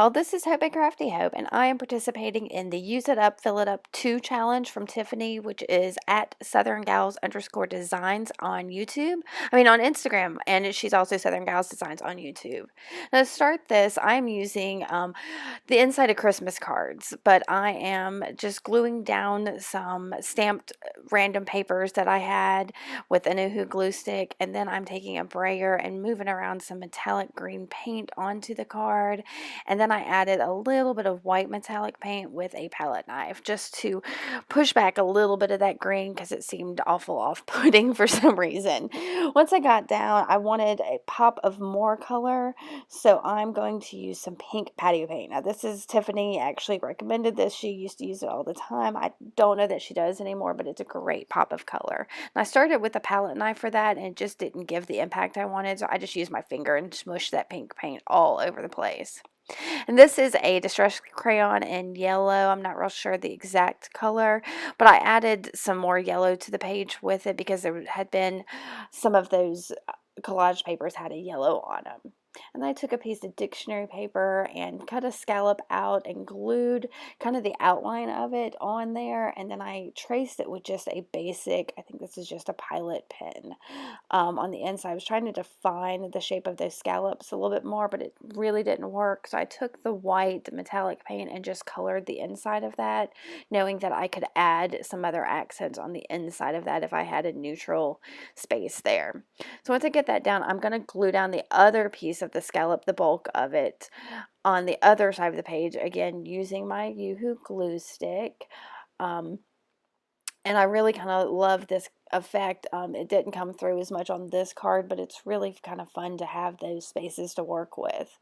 Oh, this is Hope and Crafty Hope, and I am participating in the Use It Up, Fill It Up 2 challenge from Tiffany, which is at SouthernGals_designs on YouTube. On Instagram, and she's also Southern Gals Designs on YouTube. Now, to start this, I'm using the inside of Christmas cards, but I am just gluing down some stamped random papers that I had with an Uhu glue stick, and then I'm taking a brayer and moving around some metallic green paint onto the card, and then I added a little bit of white metallic paint with a palette knife just to push back a little bit of that green because it seemed awful off-putting for some reason. Once I got down, I wanted a pop of more color, so I'm going to use some pink patio paint. Now, this is Tiffany actually recommended this. She used to use it all the time. I don't know that she does anymore, but it's a great pop of color. And I started with a palette knife for that, and it just didn't give the impact I wanted, so I just used my finger and smushed that pink paint all over the place. And this is a distress crayon in yellow. I'm not real sure the exact color, but I added some more yellow to the page with it because there had been some of those collage papers had a yellow on them. And I took a piece of dictionary paper and cut a scallop out and glued kind of the outline of it on there, and then I traced it with just a basic, I think this is just a Pilot pen, on the inside. I was trying to define the shape of those scallops a little bit more, but it really didn't work, so I took the white metallic paint and just colored the inside of that, knowing that I could add some other accents on the inside of that if I had a neutral space there. So once I get that down, I'm going to glue down the other piece of the scallop, the bulk of it, on the other side of the page, again using my Yoo-Hoo glue stick. And I really kind of love this effect. It didn't come through as much on this card, but it's really kind of fun to have those spaces to work with.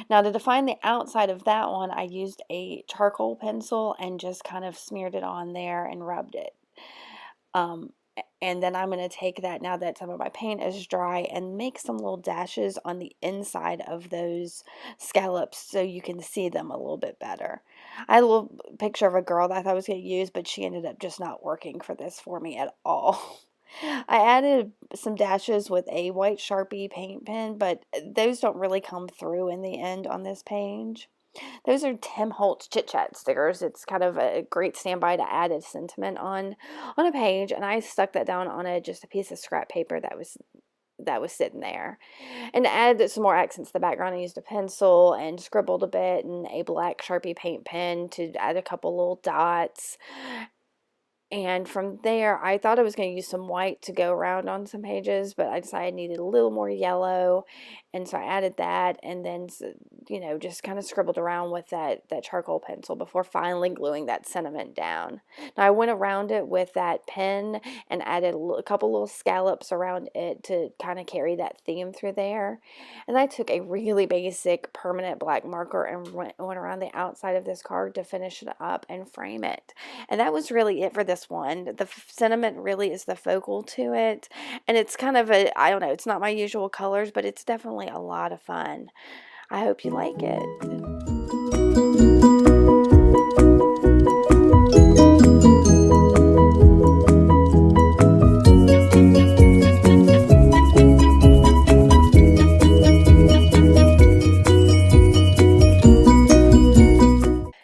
Now, to define the outside of that one, I used a charcoal pencil and just kind of smeared it on there and rubbed it. And then I'm going to take that, now that some of my paint is dry, and make some little dashes on the inside of those scallops so you can see them a little bit better. I had a little picture of a girl that I thought I was going to use, but she ended up just not working for this for me at all. I added some dashes with a white Sharpie paint pen, but those don't really come through in the end on this page. Those are Tim Holtz Chit Chat stickers. It's kind of a great standby to add a sentiment on a page, and I stuck that down on just a piece of scrap paper that was sitting there. And to add some more accents to the background, I used a pencil and scribbled a bit, and a black Sharpie paint pen to add a couple little dots. And from there, I thought I was going to use some white to go around on some pages, but I decided I needed a little more yellow, and so I added that, and then, just kind of scribbled around with that charcoal pencil before finally gluing that sentiment down. Now, I went around it with that pen and added a couple little scallops around it to kind of carry that theme through there. And I took a really basic permanent black marker and went around the outside of this card to finish it up and frame it. And that was really it for this one. The sentiment really is the focal to it, and it's kind of I don't know, it's not my usual colors, but it's definitely a lot of fun. I hope you like it.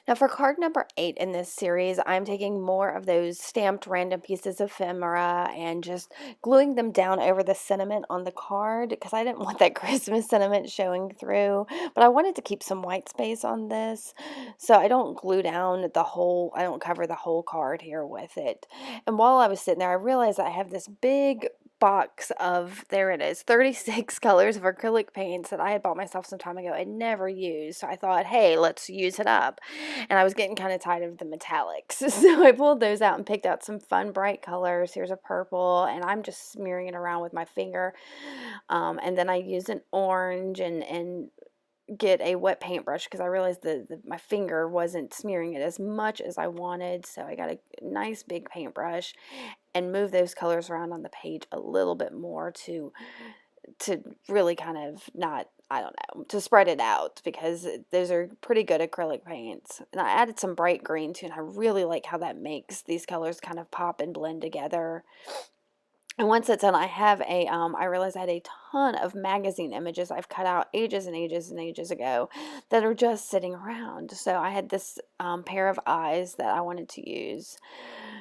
Now, for card number 8 in this series, I'm taking more of those stamped random pieces of ephemera and just gluing them down over the sentiment on the card because I didn't want that Christmas sentiment showing through, but I wanted to keep some white space on this, so I don't glue down I don't cover the whole card here with it. And while I was sitting there, I realized I have this big box of, there it is, 36 colors of acrylic paints that I had bought myself some time ago and never used. So I thought, hey, let's use it up. And I was getting kind of tired of the metallics. So I pulled those out and picked out some fun bright colors. Here's a purple, and I'm just smearing it around with my finger. And then I used an orange and get a wet paintbrush because I realized my finger wasn't smearing it as much as I wanted, so I got a nice big paintbrush and move those colors around on the page a little bit more to really kind of not, I don't know, to spread it out because those are pretty good acrylic paints. And I added some bright green too, and I really like how that makes these colors kind of pop and blend together. And once it's done, I have I realized I had a ton of magazine images I've cut out ages and ages and ages ago that are just sitting around. So I had this pair of eyes that I wanted to use.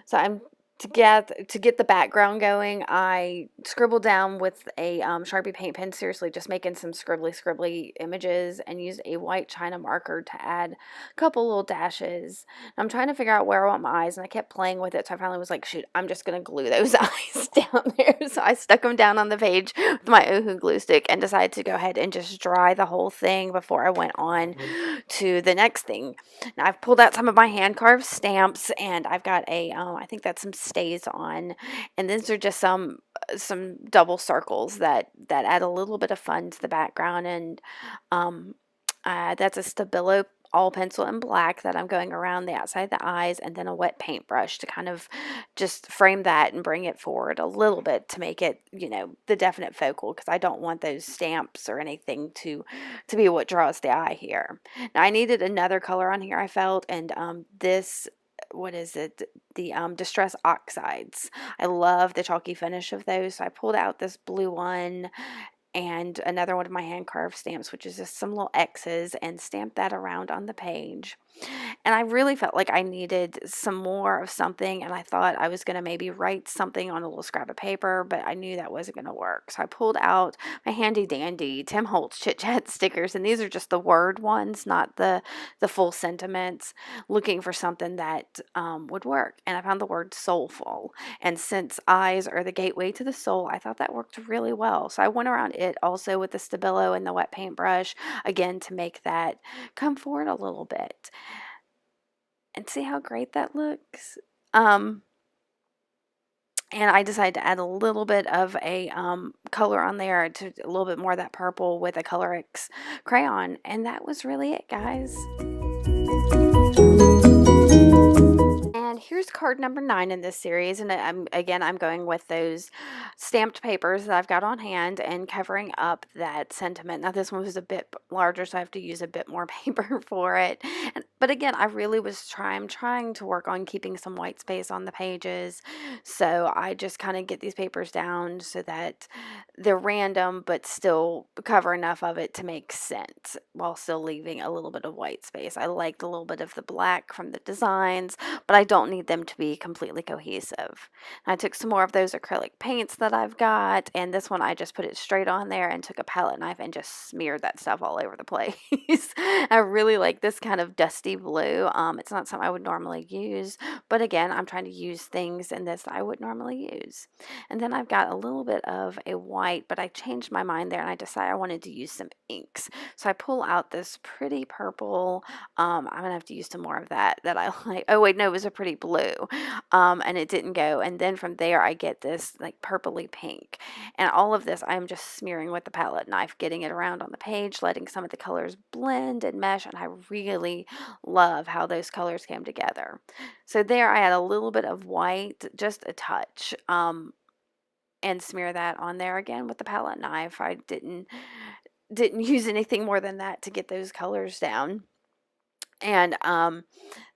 So to get the background going, I scribbled down with a Sharpie paint pen, seriously, just making some scribbly images, and used a white China marker to add a couple little dashes. I'm trying to figure out where I want my eyes, and I kept playing with it, so I finally was like, shoot, I'm just going to glue those eyes down there. So I stuck them down on the page with my Oohoo glue stick and decided to go ahead and just dry the whole thing before I went on to the next thing. Now I've pulled out some of my hand carved stamps, and I've got I think that's some stays on, and these are just some double circles that add a little bit of fun to the background, and um, that's a Stabilo all pencil in black that I'm going around the outside of the eyes, and then a wet paintbrush to kind of just frame that and bring it forward a little bit to make it, the definite focal, because I don't want those stamps or anything to be what draws the eye here. Now I needed another color on here, I felt, and this, what is it? The Distress Oxides. I love the chalky finish of those, so I pulled out this blue one and another one of my hand carved stamps, which is just some little X's, and stamped that around on the page. And I really felt like I needed some more of something, and I thought I was going to maybe write something on a little scrap of paper, but I knew that wasn't going to work. So I pulled out my handy dandy Tim Holtz Chit Chat stickers, and these are just the word ones, not the full sentiments, looking for something that would work. And I found the word soulful. And since eyes are the gateway to the soul, I thought that worked really well. So I went around it also with the Stabilo and the wet paintbrush, again, to make that come forward a little bit. And see how great that looks? And I decided to add a little bit of a color on there, to a little bit more of that purple with a Color X crayon. And that was really it, guys. And here's card number 9 in this series, and I'm going with those stamped papers that I've got on hand and covering up that sentiment. Now this one was a bit larger, so I have to use a bit more paper for it. But again, I really was trying to work on keeping some white space on the pages, so I just kind of get these papers down so that they're random, but still cover enough of it to make sense while still leaving a little bit of white space. I liked a little bit of the black from the designs, but I don't need them to be completely cohesive. I took some more of those acrylic paints that I've got, and this one I just put it straight on there and took a palette knife and just smeared that stuff all over the place. I really like this kind of dusty blue. It's not something I would normally use, but again, I'm trying to use things in this that I would normally use. And then I've got a little bit of a white, but I changed my mind there and I decided I wanted to use some inks. So I pull out this pretty purple. I'm gonna have to use some more of that I like. Oh wait, no, it was a pretty blue, and it didn't go. And then from there, I get this like purpley pink, and all of this I'm just smearing with the palette knife, getting it around on the page, letting some of the colors blend and mesh. And I really love how those colors came together. So there, I had a little bit of white, just a touch, and smear that on there again with the palette knife. I didn't use anything more than that to get those colors down. And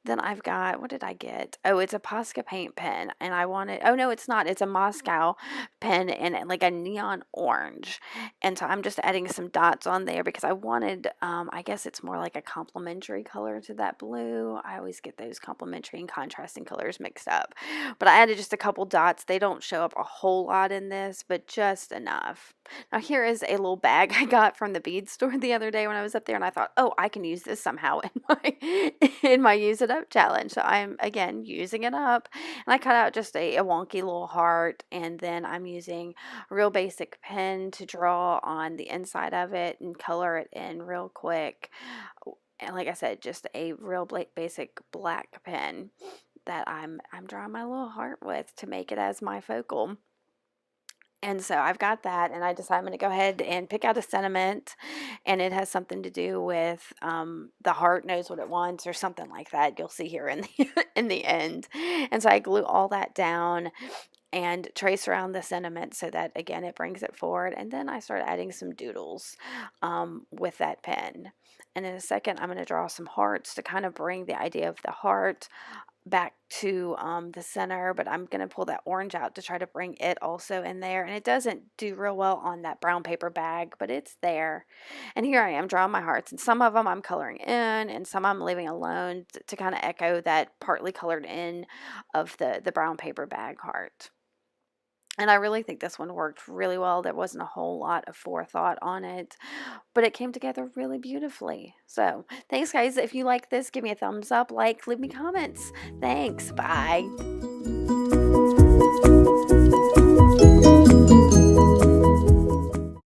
then I've got, what did I get? Oh, it's a Posca paint pen, and I wanted, oh no, it's not. It's a Moscow pen in like a neon orange. And so I'm just adding some dots on there because I wanted, I guess it's more like a complementary color to that blue. I always get those complementary and contrasting colors mixed up. But I added just a couple dots. They don't show up a whole lot in this, but just enough. Now here is a little bag I got from the bead store the other day when I was up there, and I thought, oh, I can use this somehow in my Use It Up challenge. So I'm again using it up, and I cut out just a wonky little heart, and then I'm using a real basic pen to draw on the inside of it and color it in real quick. And like I said, just a real basic black pen that I'm drawing my little heart with to make it as my focal. And so I've got that, and I decided I'm going to go ahead and pick out a sentiment, and it has something to do with the heart knows what it wants or something like that. You'll see here in the in the end. And so I glue all that down and trace around the sentiment so that again it brings it forward. And then I start adding some doodles with that pen. And in a second, I'm going to draw some hearts to kind of bring the idea of the heart back to the center, but I'm going to pull that orange out to try to bring it also in there. And it doesn't do real well on that brown paper bag, but it's there. And here I am drawing my hearts, and some of them I'm coloring in and some I'm leaving alone to kind of echo that partly colored in of the brown paper bag heart. And I really think this one worked really well. There wasn't a whole lot of forethought on it, but it came together really beautifully. So thanks, guys. If you like this, give me a thumbs up, like, leave me comments. Thanks. Bye.